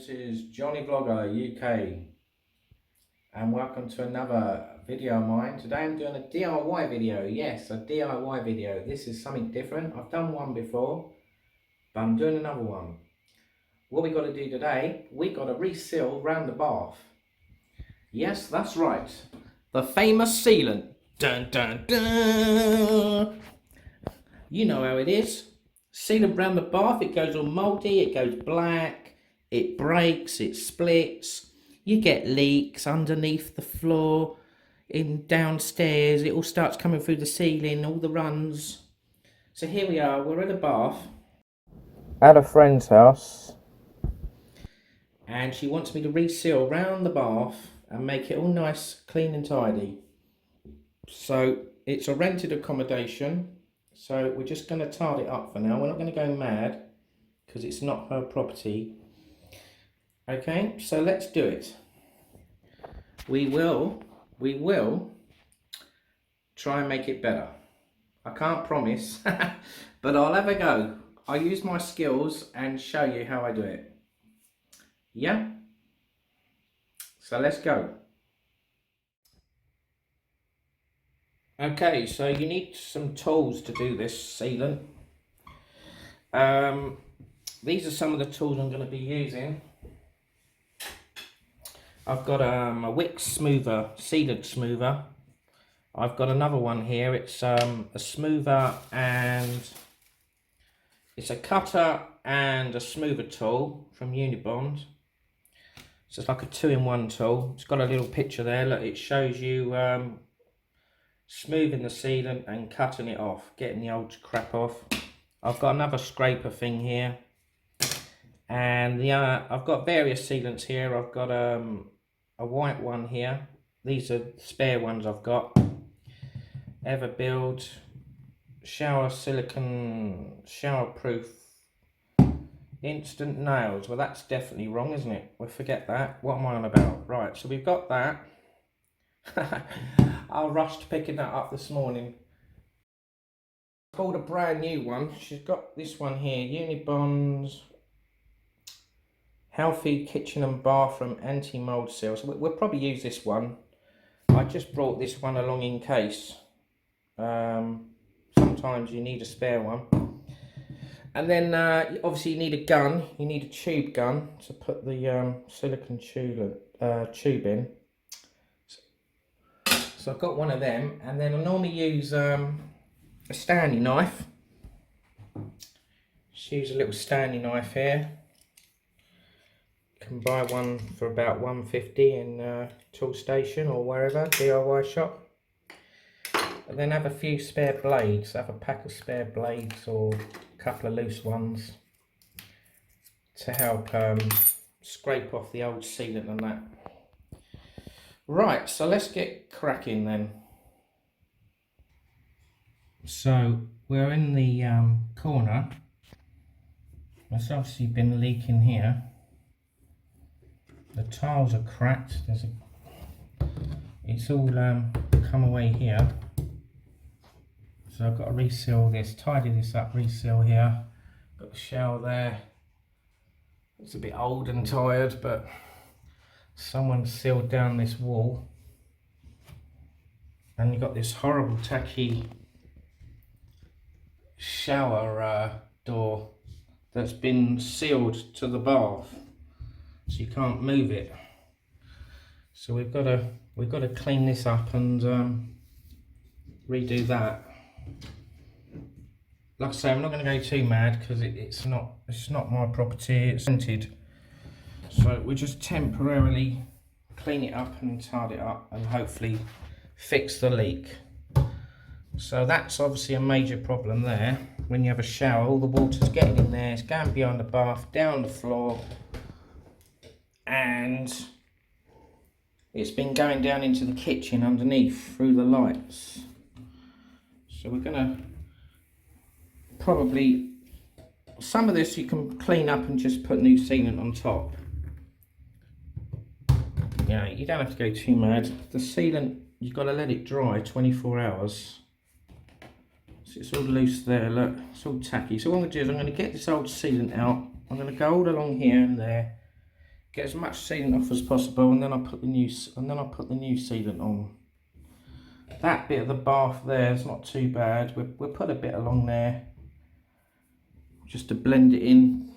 this is Johnny Vlogger UK and welcome to another video of mine. Today I'm doing a DIY video. Yes, a DIY video. This is something different. I've done one before, but I'm doing another one. What we got to do today, we got to reseal round the bath. Yes, that's right. The famous sealant. Dun dun dun. You know how it is. Sealant round the bath, it goes all mouldy, it goes black, it breaks, it splits, you get leaks underneath the floor, in downstairs, it all starts coming through the ceiling, all the runs. So here we are, we're at a bath at a friend's house and she wants me to reseal round the bath and make it all nice, clean and tidy. So it's a rented accommodation. So we're just going to tile it up for now. We're not going to go mad because it's not her property. Okay, so let's do it. We will try and make it better. I can't promise, but I'll have a go. I'll use my skills and show you how I do it. Yeah? So let's go. Okay, so you need some tools to do this sealant. These are some of the tools I'm going to be using. I've got a wick smoother, sealant smoother. I've got another one here. It's a smoother and it's a cutter and a smoother tool from Unibond. So it's like a 2-in-1 tool. It's got a little picture there. Look, it shows you smoothing the sealant and cutting it off, getting the old crap off. I've got another scraper thing here, and I've got various sealants here. I've got a white one here. These are spare ones I've got. Everbuild shower silicone showerproof instant nails. Well, that's definitely wrong, isn't it? We'll forget that. What am I on about? Right, so we've got that. I rushed picking that up this morning. Called a brand new one. She's got this one here, Unibond's Healthy Kitchen and Bathroom Anti-Mold Seal. So we'll probably use this one. I just brought this one along in case. Sometimes you need a spare one. And then obviously you need a gun. You need a tube gun to put the silicone tube in. So I've got one of them, and then I normally use a Stanley knife. Just use a little Stanley knife here. You can buy one for about $1.50 in Tool Station or wherever, DIY shop. And then have a few spare blades. Have a pack of spare blades or a couple of loose ones to help scrape off the old sealant and that. Right, so let's get cracking then. So we're in the corner. There's obviously been leaking here. The tiles are cracked. It's all come away here. So I've got to reseal this, tidy this up, reseal here. Got the shower there. It's a bit old and tired, but someone sealed down this wall, and you've got this horrible tacky shower door that's been sealed to the bath, so you can't move it. So we've got to clean this up and redo that. Like I say, I'm not going to go too mad because it's not my property. It's rented. So we just temporarily clean it up and tidy it up and hopefully fix the leak. So that's obviously a major problem there. When you have a shower, all the water's getting in there, it's going behind the bath, down the floor, and it's been going down into the kitchen underneath through the lights. So we're going to probably, some of this you can clean up and just put new sealant on top. Yeah, you don't have to go too mad. The sealant, you've got to let it dry 24 hours. So it's all loose there, look, it's all tacky. So what I'm going to do is I'm going to get this old sealant out. I'm going to go all along here and there get as much sealant off as possible, and then I'll put the new sealant on. That bit of the bath there is not too bad. We'll put a bit along there just to blend it in.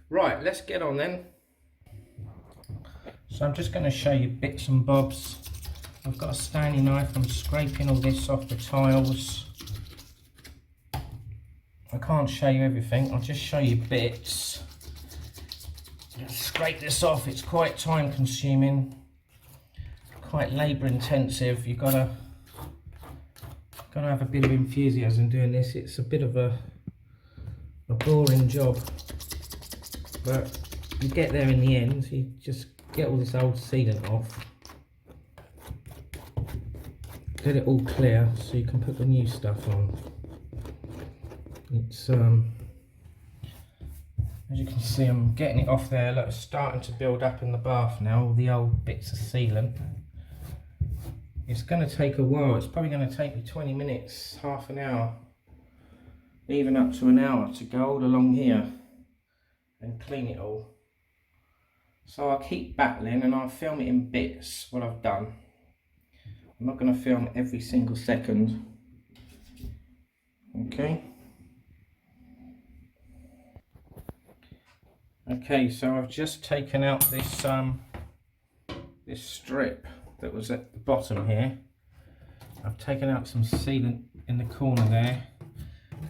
Right, let's get on then. So I'm just going to show you bits and bobs. I've got a Stanley knife. I'm scraping all this off the tiles. I can't show you everything, I'll just show you bits. Scrape this off. It's quite time consuming, quite labour intensive. You've got to have a bit of enthusiasm doing this. It's a bit of a boring job, but you get there in the end. You just get all this old sealant off, get it all clear so you can put the new stuff on. It's as you can see, I'm getting it off there. Look, it's starting to build up in the bath now, all the old bits of sealant. It's going to take a while. It's probably going to take me 20 minutes, half an hour, even up to an hour to go all along here and clean it all. So I'll keep battling and I'll film it in bits what I've done. I'm not going to film every single second. Okay. Okay, so I've just taken out this this strip that was at the bottom here. I've taken out some sealant in the corner there.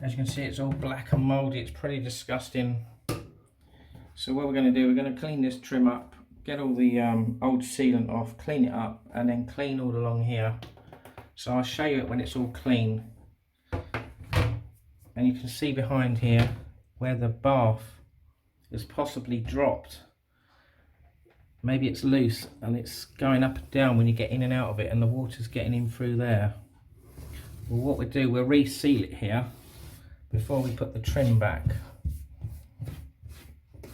As you can see, it's all black and mouldy. It's pretty disgusting. So what we're going to do, we're going to clean this trim up, get all the old sealant off, clean it up, and then clean all along here. So I'll show you it when it's all clean. And you can see behind here where the bath has possibly dropped. Maybe it's loose and it's going up and down when you get in and out of it, and the water's getting in through there. Well, what we'll do, we'll reseal it here before we put the trim back.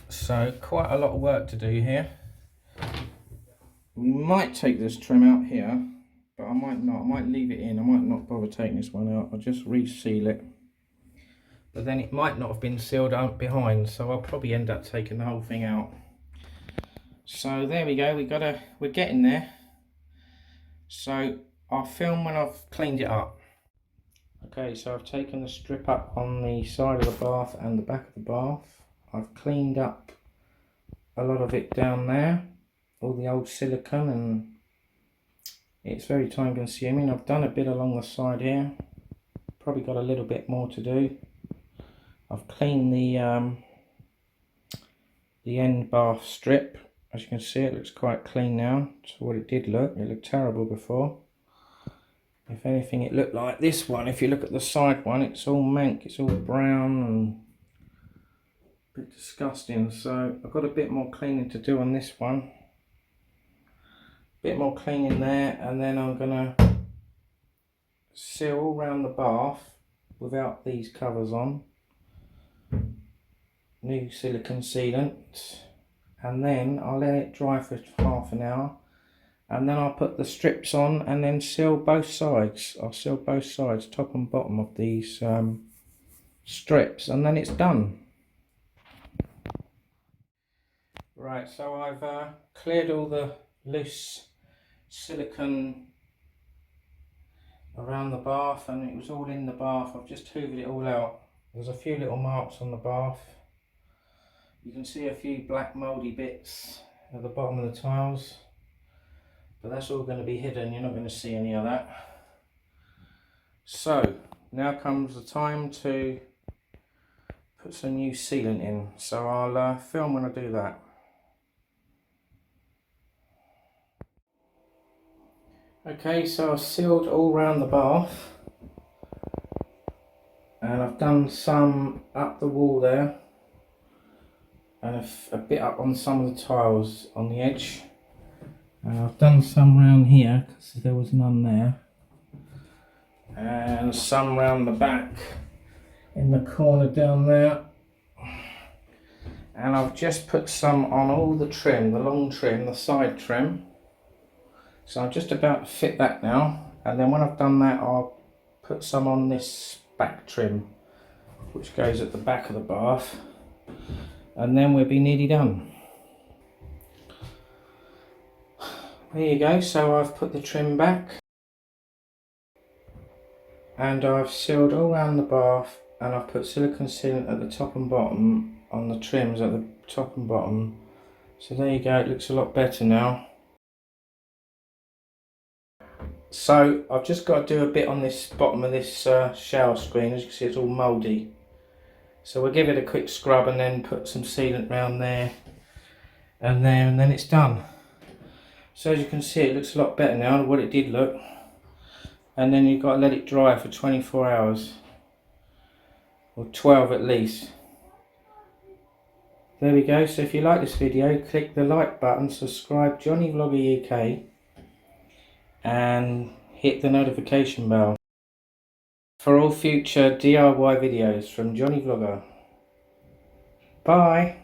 So quite a lot of work to do here. We might take this trim out here, but I might not. I might leave it in. I might not bother taking this one out. I'll just reseal it. But then it might not have been sealed up behind, so I'll probably end up taking the whole thing out. So there we go, we're getting there. So I'll film when I've cleaned it up. Okay, so I've taken the strip up on the side of the bath and the back of the bath. I've cleaned up a lot of it down there, all the old silicone, and it's very time consuming. I've done a bit along the side here, probably got a little bit more to do. I've cleaned the end bath strip. As you can see, it looks quite clean now to what it did look. It looked terrible before. If anything, it looked like this one. If you look at the side one, it's all mank, it's all brown and a bit disgusting. So I've got a bit more cleaning to do on this one. Bit more cleaning there, and then I'm gonna seal all around the bath without these covers on. New silicone sealant, and then I'll let it dry for half an hour, and then I'll put the strips on and then seal both sides. I'll seal both sides, top and bottom of these strips, and then it's done. Right, so I've cleared all the loose silicone around the bath, and it was all in the bath. I've just hoovered it all out. There's a few little marks on the bath. You can see a few black mouldy bits at the bottom of the tiles, but that's all going to be hidden. You're not going to see any of that. So now comes the time to put some new sealant in. So I'll film when I do that. Okay, so I've sealed all round the bath, and I've done some up the wall there, and a bit up on some of the tiles on the edge. And I've done some round here because there was none there, and some round the back in the corner down there. And I've just put some on all the trim, the long trim, the side trim. So I'm just about to fit that now, and then when I've done that, I'll put some on this back trim which goes at the back of the bath, and then we'll be nearly done. There you go, so I've put the trim back and I've sealed all around the bath, and I've put silicone sealant at the top and bottom on the trims at the top and bottom. So there you go, it looks a lot better now. So I've just got to do a bit on this bottom of this shower screen. As you can see, it's all mouldy. So we'll give it a quick scrub and then put some sealant around there and there, and then it's done. So as you can see, it looks a lot better now than what it did look. And then you've got to let it dry for 24 hours. Or 12 at least. There we go. So if you like this video, click the like button, subscribe Johnny Vlogger UK, and hit the notification bell for all future DIY videos from Johnny Vlogger. Bye!